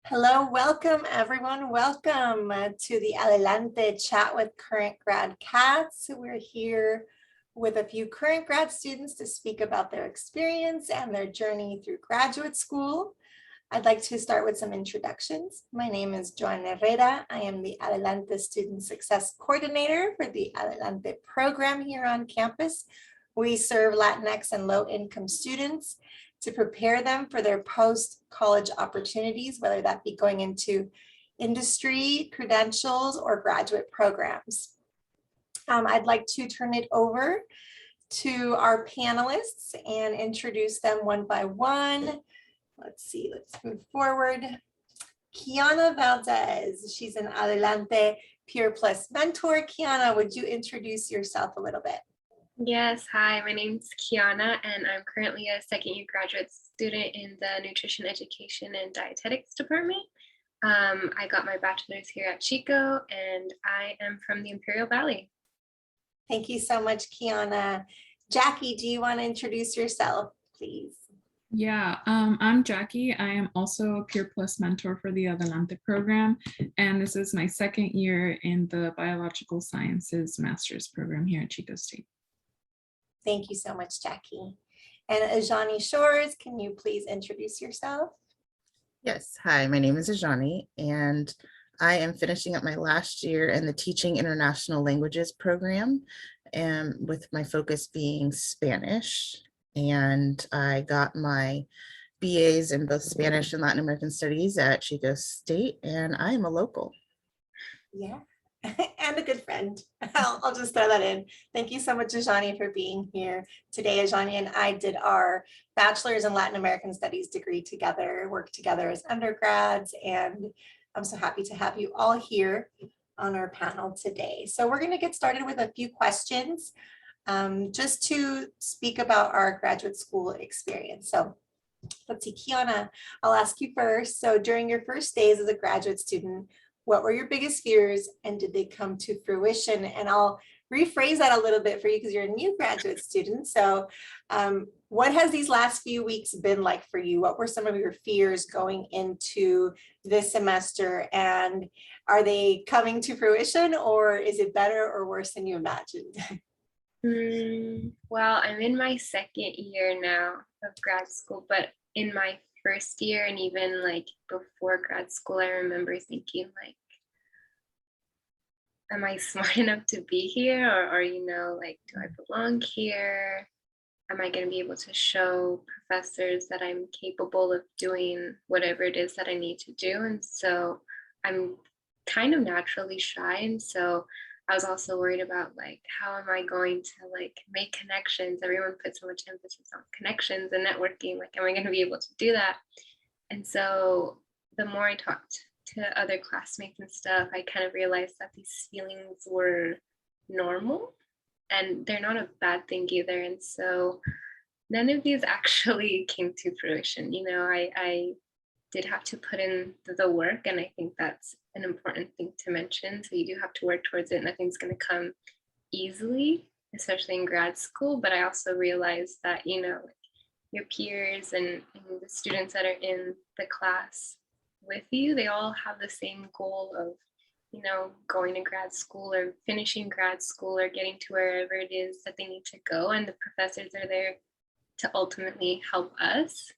Hello, welcome everyone. Welcome to the Adelante Chat with Current Grad Cats. We're here with a few current grad students to speak about their experience and their journey through graduate school. I'd like to start with some introductions. My name is Joanna Herrera. I am the Adelante Student Success Coordinator for the Adelante program here on campus. We serve Latinx and low-income students to prepare them for their post-college opportunities, whether that be going into industry, credentials, or graduate programs. I'd like to turn it over to our panelists and introduce them one by one. Let's move forward. Kiana Valdez, she's an Adelante Peer Plus mentor. Kiana, would you introduce yourself a little bit? Yes, hi, my name's Kiana, and I'm currently a second-year graduate student in the Nutrition Education and Dietetics department. I got my bachelor's here at Chico, and I am from the Imperial Valley. Thank you so much, Kiana. Jackie, do you want to introduce yourself, please? Yeah, I'm Jackie. I am also a Peer Plus mentor for the Adelante program, and this is my second year in the Biological Sciences Master's program here at Chico State. Thank you so much, Jackie. And Ajani Shores, can you please introduce yourself? Yes, hi, my name is Ajani, and I am finishing up my last year in the Teaching International Languages program, and with my focus being Spanish. And I got my BAs in both Spanish and Latin American Studies at Chico State, and I am a local. Yeah. And a good friend. I'll just throw that in. Thank you so much, Ajani, for being here today. Ajani and I did our bachelor's in Latin American Studies degree together, worked together as undergrads, and I'm so happy to have you all here on our panel today. So we're going to get started with a few questions just to speak about our graduate school experience. So let's see, Kiana, I'll ask you first. So during your first days as a graduate student, what were your biggest fears and did they come to fruition? And I'll rephrase that a little bit for you because you're a new graduate student. So what has these last few weeks been like for you? What were some of your fears going into this semester? And are they coming to fruition, or is it better or worse than you imagined? Well, I'm in my second year now of grad school, but in my first year and even like before grad school, I remember thinking like, am I smart enough to be here? Or like, do I belong here? Am I going to be able to show professors that I'm capable of doing whatever it is that I need to do? And so I'm kind of naturally shy. And so I was also worried about like, how am I going to like make connections? Everyone puts so much emphasis on connections and networking. Like, am I going to be able to do that? And so the more I talked to other classmates and stuff, I kind of realized that these feelings were normal and they're not a bad thing either. And so none of these actually came to fruition. I did have to put in the work, and I think that's an important thing to mention. So you do have to work towards it. Nothing's going to come easily, especially in grad school. But I also realized that, like your peers and the students that are in the class with you, they all have the same goal of, going to grad school or finishing grad school or getting to wherever it is that they need to go. And the professors are there to ultimately help us.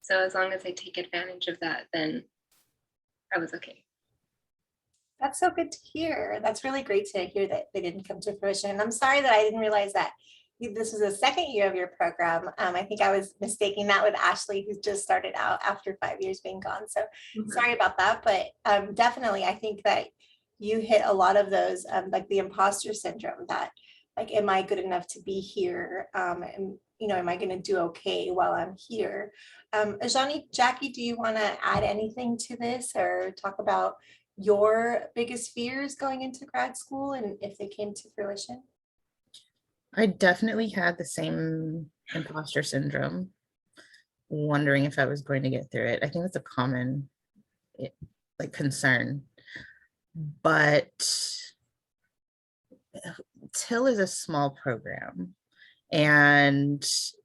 So as long as I take advantage of that, then I was okay. That's so good to hear. That's really great to hear that they didn't come to fruition. And I'm sorry that I didn't realize that this was the second year of your program. I think I was mistaking that with Ashley, who's just started out after 5 years being gone. So sorry about that. But definitely, I think that you hit a lot of those, like the imposter syndrome, that like, am I good enough to be here? And am I going to do okay while I'm here? Ajani, Jackie, do you want to add anything to this or talk about your biggest fears going into grad school and if they came to fruition? I definitely had the same imposter syndrome, wondering if I was going to get through it. I think that's a common concern, but TIL is a small program, And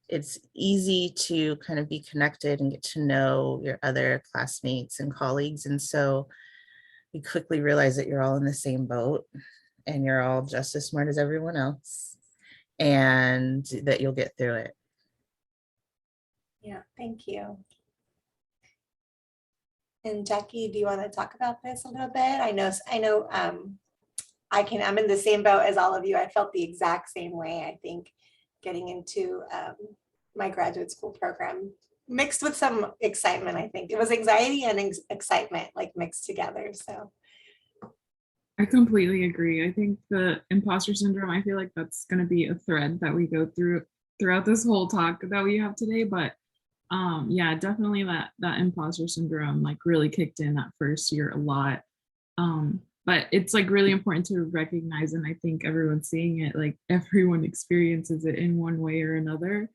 it's easy to kind of be connected and get to know your other classmates and colleagues. And so you quickly realize that you're all in the same boat and you're all just as smart as everyone else, and that you'll get through it. Yeah, thank you. And Jackie, do you want to talk about this a little bit? I'm in the same boat as all of you. I felt the exact same way. I think getting into my graduate school program mixed with some excitement. I think it was anxiety and excitement like mixed together. So I completely agree. I think the imposter syndrome, I feel like that's going to be a thread that we go through throughout this whole talk that we have today. But yeah, definitely that imposter syndrome like really kicked in that first year a lot. But it's like really important to recognize, and I think everyone's seeing it, like everyone experiences it in one way or another.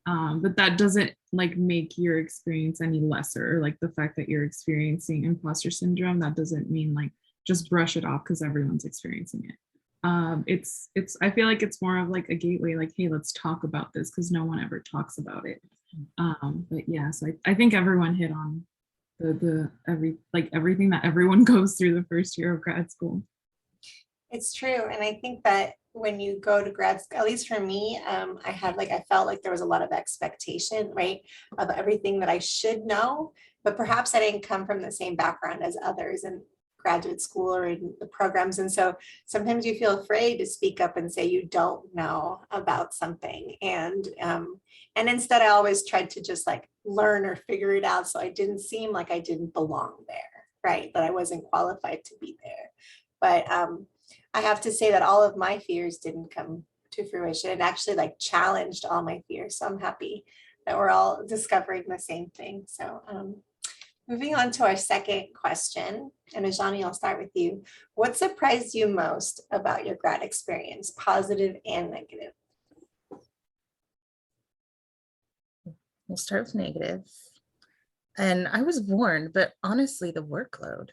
But that doesn't like make your experience any lesser, or like the fact that you're experiencing imposter syndrome, that doesn't mean like just brush it off because everyone's experiencing it. It's I feel like it's more of like a gateway, like, hey, let's talk about this because no one ever talks about it. But yeah, so I think everyone hit on everything that everyone goes through the first year of grad school. it's true. And I think that when you go to grad school, at least for me, I felt like there was a lot of expectation, right, of everything that I should know, but perhaps I didn't come from the same background as others in graduate school or in the programs. And so sometimes you feel afraid to speak up and say you don't know about something. And instead I always tried to just like learn or figure it out. So I didn't seem like I didn't belong there, right? That I wasn't qualified to be there. But I have to say that all of my fears didn't come to fruition. It actually like challenged all my fears. So I'm happy that we're all discovering the same thing. So moving on to our second question, and Ajani, I'll start with you. What surprised you most about your grad experience, positive and negative? We'll start with negative. And I was warned, but honestly, the workload.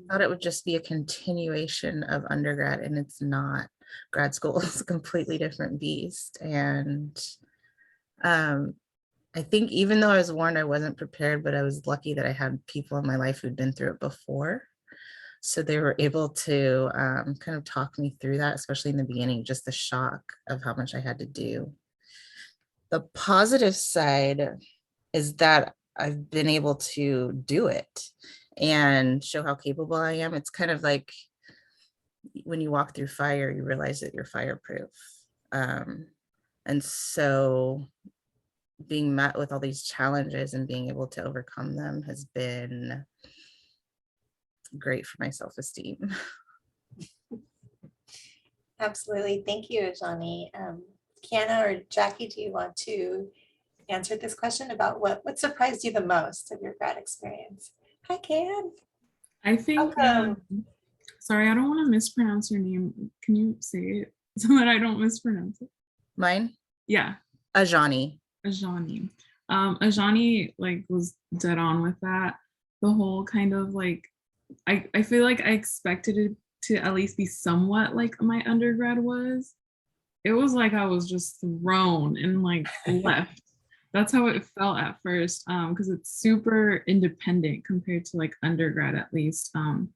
Thought it would just be a continuation of undergrad, and it's not. Grad school is a completely different beast. And I think even though I was warned, I wasn't prepared, but I was lucky that I had people in my life who'd been through it before. So they were able to kind of talk me through that, especially in the beginning, just the shock of how much I had to do. The positive side is that I've been able to do it and show how capable I am. It's kind of like when you walk through fire, you realize that you're fireproof. And so being met with all these challenges and being able to overcome them has been great for my self-esteem. Absolutely. Thank you, Ajani. Kiana or Jackie, do you want to answer this question about what surprised you the most of your grad experience? Hi, Can. I think, sorry, I don't want to mispronounce your name. Can you say it so that I don't mispronounce it? Mine? Yeah. Ajani. Ajani. Ajani like was dead on with that. The whole kind of like, I feel like I expected it to at least be somewhat like my undergrad was. It was like I was just thrown and like left. That's how it felt at first, because it's super independent compared to like undergrad, at least. I'm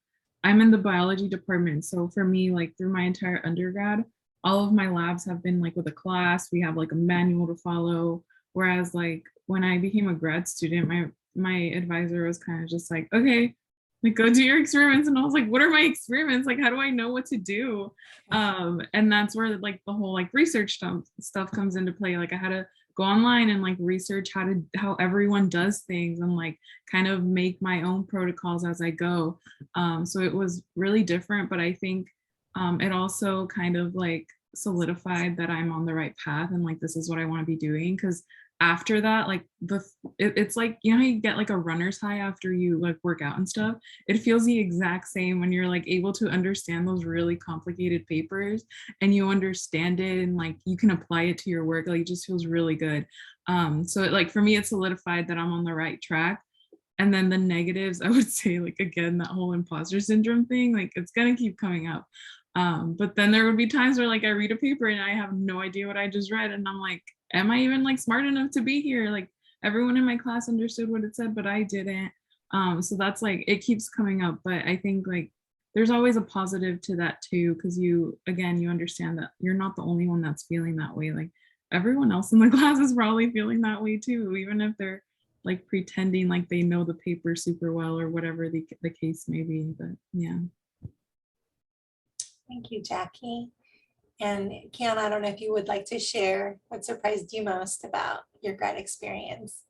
in the biology department, so for me, like through my entire undergrad, all of my labs have been like with a class. We have like a manual to follow. Whereas like when I became a grad student, my advisor was kind of just like, okay, like go do your experiments. And I was like, what are my experiments? Like, how do I know what to do? And that's where like the whole like research stuff comes into play. Like I had to go online and like research how everyone does things and like kind of make my own protocols as I go. So it was really different, but I think it also kind of like solidified that I'm on the right path and like this is what I want to be doing. Because after that, like it's like, you know how you get like a runner's high after you like work out and stuff. It feels the exact same when you're like able to understand those really complicated papers and you understand it and like you can apply it to your work. Like it just feels really good. So like for me, it solidified that I'm on the right track. And then the negatives, I would say, like again, that whole imposter syndrome thing, like it's gonna keep coming up. But then there would be times where like I read a paper and I have no idea what I just read, and I'm like, am I even like smart enough to be here? Like everyone in my class understood what it said, but I didn't. So that's like, it keeps coming up, but I think like there's always a positive to that too, because you understand that you're not the only one that's feeling that way. Like everyone else in the class is probably feeling that way too, even if they're like pretending like they know the paper super well or whatever the case may be. But yeah. Thank you, Jackie. And Kiana, I don't know if you would like to share what surprised you most about your grad experience.